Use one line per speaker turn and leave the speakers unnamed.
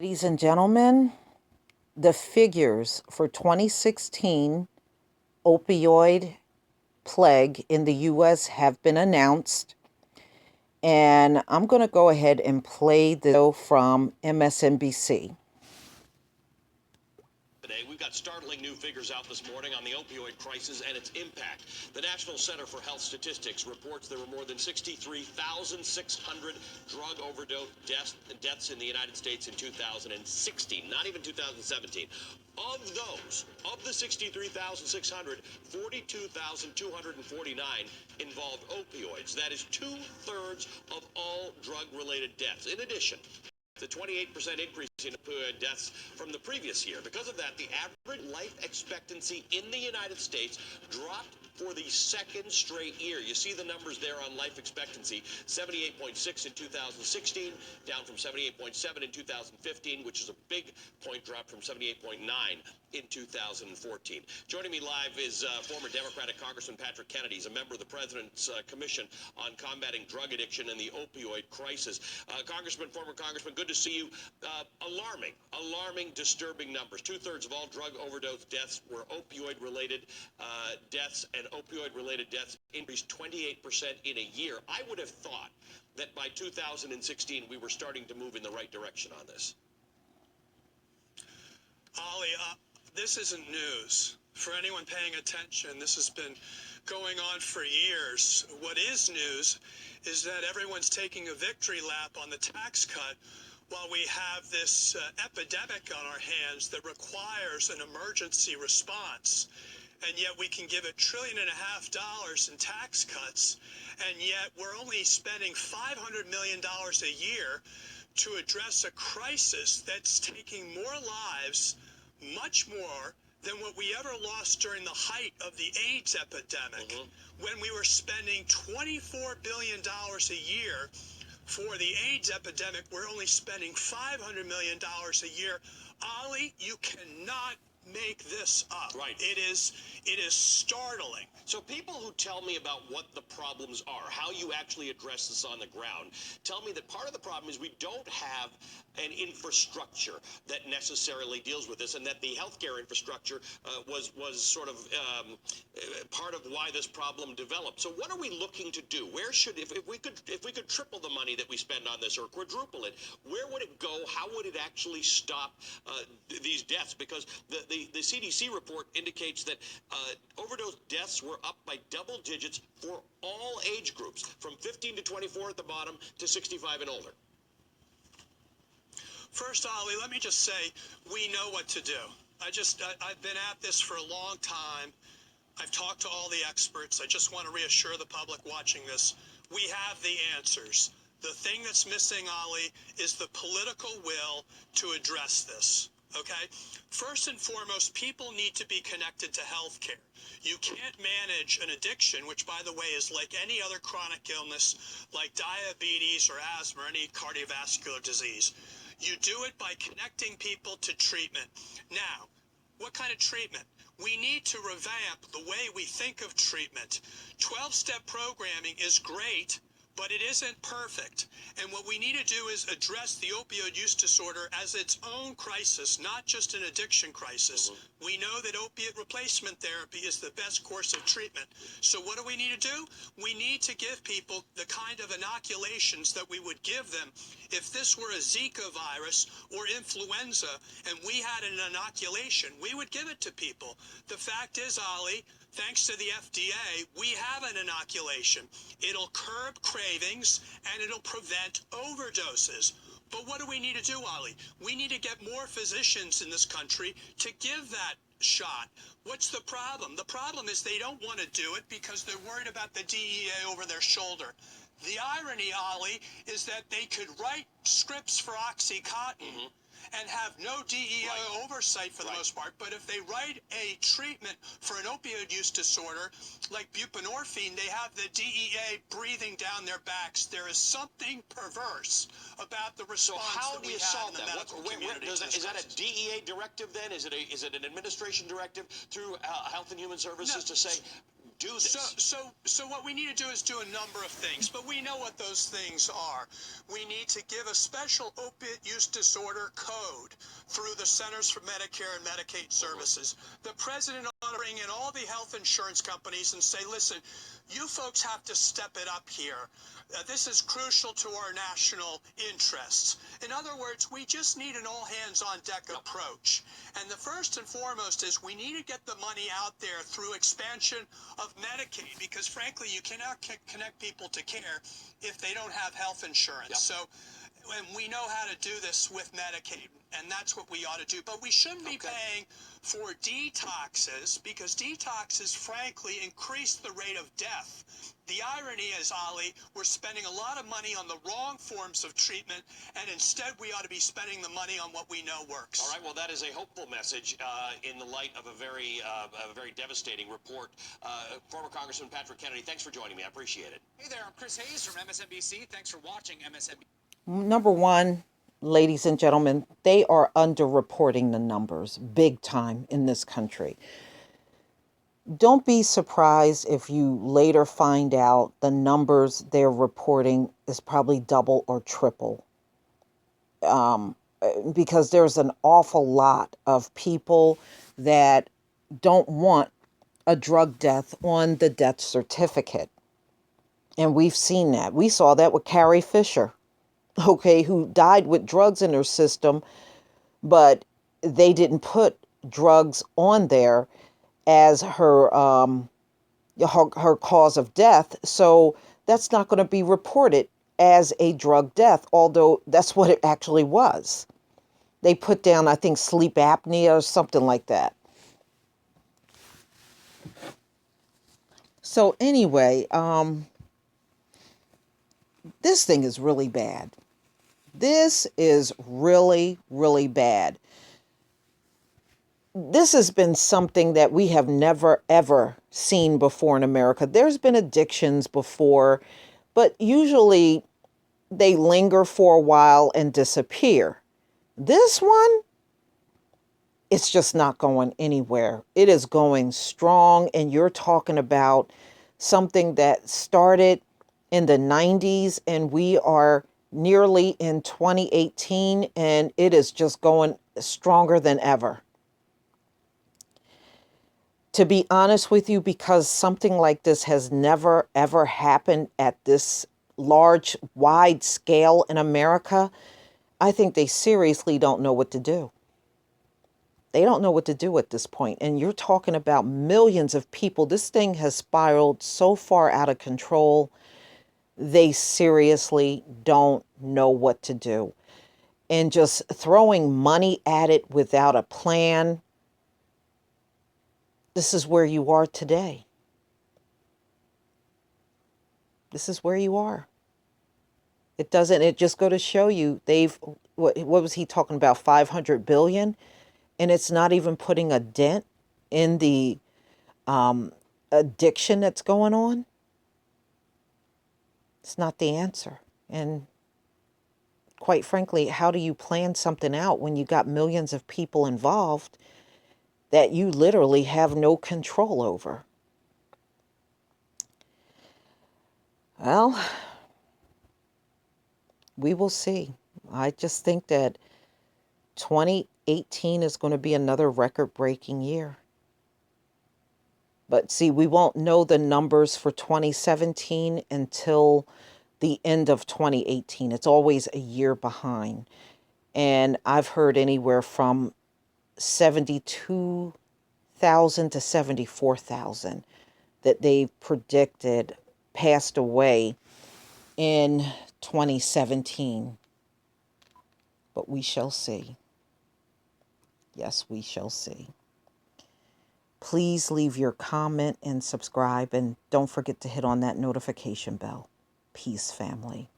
Ladies and gentlemen, the figures for 2016 opioid plague in the US have been announced, and I'm going to go ahead and play the from MSNBC.
Today, we've got startling new figures out this morning on the opioid crisis and its impact. The National Center for Health Statistics reports there were more than 63,600 drug overdose deaths in the United States in 2016, not even 2017. Of the 63,600, 42,249 involved opioids. That is 2/3 of all drug-related deaths. In addition, the 28% increase in opioid deaths from the previous year. Because of that, the average life expectancy in the United States dropped for the second straight year. You see the numbers there on life expectancy, 78.6 in 2016, down from 78.7 in 2015, which is a big point drop from 78.9 in 2014. Joining me live is former Democratic Congressman Patrick Kennedy. He's a member of the President's Commission on Combating Drug Addiction and the Opioid Crisis. Former Congressman, good to see you. Alarming, disturbing numbers. 2/3 of all drug overdose deaths were opioid-related deaths, and opioid-related deaths increased 28% in a year. I would have thought that by 2016 we were starting to move in the right direction on this.
Ollie, this isn't news. For anyone paying attention, this has been going on for years. What is news is that everyone's taking a victory lap on the tax cut while we have this epidemic on our hands that requires an emergency response. And yet we can give $1.5 trillion in tax cuts, and yet we're only spending $500 million a year to address a crisis that's taking more lives, much more than what we ever lost during the height of the AIDS epidemic, when we were spending $24 billion a year. For the AIDS epidemic, we're only spending $500 million a year. Ollie, you cannot make this up.
Right.
It is startling.
So people who tell me about what the problems are, how you actually address this on the ground, tell me that part of the problem is we don't have an infrastructure that necessarily deals with this, and that the healthcare infrastructure was sort of part of why this problem developed. So what are we looking to do? Where should, if we could triple the money that we spend on this or quadruple it, where would it go? How would it actually stop these deaths? Because the CDC report indicates that overdose deaths were up by double digits for all age groups, from 15 to 24 at the bottom to 65 and older.
First, Ollie, let me just say, we know what to do. I've been at this for a long time. I've talked to all the experts. I just want to reassure the public watching this. We have the answers. The thing that's missing, Ollie, is the political will to address this. Okay? First and foremost, people need to be connected to health care. You can't manage an addiction, which, by the way, is like any other chronic illness, like diabetes or asthma or any cardiovascular disease. You do it by connecting people to treatment. Now, what kind of treatment? We need to revamp the way we think of treatment. 12-step programming is great, but it isn't perfect. And what we need to do is address the opioid use disorder as its own crisis, not just an addiction crisis. We know that opiate replacement therapy is the best course of treatment. So what do we need to do? We need to give people the kind of inoculations that we would give them if this were a Zika virus or influenza and we had an inoculation. We would give it to people. The fact is, Ollie, thanks to the FDA, we have an inoculation. It'll curb cravings and it'll prevent overdoses. But what do we need to do, Ollie? We need to get more physicians in this country to give that shot. What's the problem? The problem is they don't want to do it because they're worried about the DEA over their shoulder. The irony, Ollie, is that they could write scripts for OxyContin and have no DEA oversight for the most part. But if they write a treatment for an opioid use disorder like buprenorphine, they have the DEA breathing down their backs. There is something perverse about the response
how
that
do
we
you
have
solve
in the
that?
medical community.
Is that a DEA directive then? Is it an administration directive through Health and Human Services to say, do this?
So what we need to do is do a number of things, but we know what those things are. We need to give a special opiate use disorder code through the Centers for Medicare and Medicaid Services. The president ought to bring in all the health insurance companies and say, listen, you folks have to step it up here. This is crucial to our national interests. In other words, we just need an all-hands-on-deck approach. And the first and foremost is we need to get the money out there through expansion of Medicaid, because frankly, you cannot connect people to care if they don't have health insurance. Yep. So, and we know how to do this with Medicaid, and that's what we ought to do. But we shouldn't be paying for detoxes, because detoxes, frankly, increase the rate of death. The irony is, Ali, we're spending a lot of money on the wrong forms of treatment, and instead we ought to be spending the money on what we know works.
All right, well, that is a hopeful message in the light of a very devastating report. Former Congressman Patrick Kennedy, thanks for joining me. I appreciate it.
Hey there, I'm Chris Hayes from MSNBC. Thanks for watching MSNBC.
Number one, ladies and gentlemen, they are underreporting the numbers big time in this country. Don't be surprised if you later find out the numbers they're reporting is probably double or triple. Because there's an awful lot of people that don't want a drug death on the death certificate. And we've seen that. We saw that with Carrie Fisher, okay, who died with drugs in her system, but they didn't put drugs on there as her cause of death. So that's not going to be reported as a drug death, although that's what it actually was. They put down, I think, sleep apnea or something like that. So anyway, this thing is really bad. This is really, really bad. This has been something that we have never, ever seen before in America. There's been addictions before, but usually they linger for a while and disappear. This one, it's just not going anywhere. It is going strong, and you're talking about something that started in the 90s, and we are nearly in 2018, and it is just going stronger than ever. To be honest with you, because something like this has never, ever happened at this large, wide scale in America, I think they seriously don't know what to do. They don't know what to do at this point. And you're talking about millions of people. This thing has spiraled so far out of control. They seriously don't know what to do. And just throwing money at it without a plan. This is where you are today. This is where you are. It just go to show you what was he talking about, 500 billion? And it's not even putting a dent in the addiction that's going on. It's not the answer. And quite frankly, how do you plan something out when you got millions of people involved that you literally have no control over? Well, we will see. I just think that 2018 is going to be another record-breaking year. But see, we won't know the numbers for 2017 until the end of 2018. It's always a year behind. And I've heard anywhere from 72,000 to 74,000 that they predicted passed away in 2017. But we shall see. Yes, we shall see. Please leave your comment and subscribe, and don't forget to hit on that notification bell. Peace, family.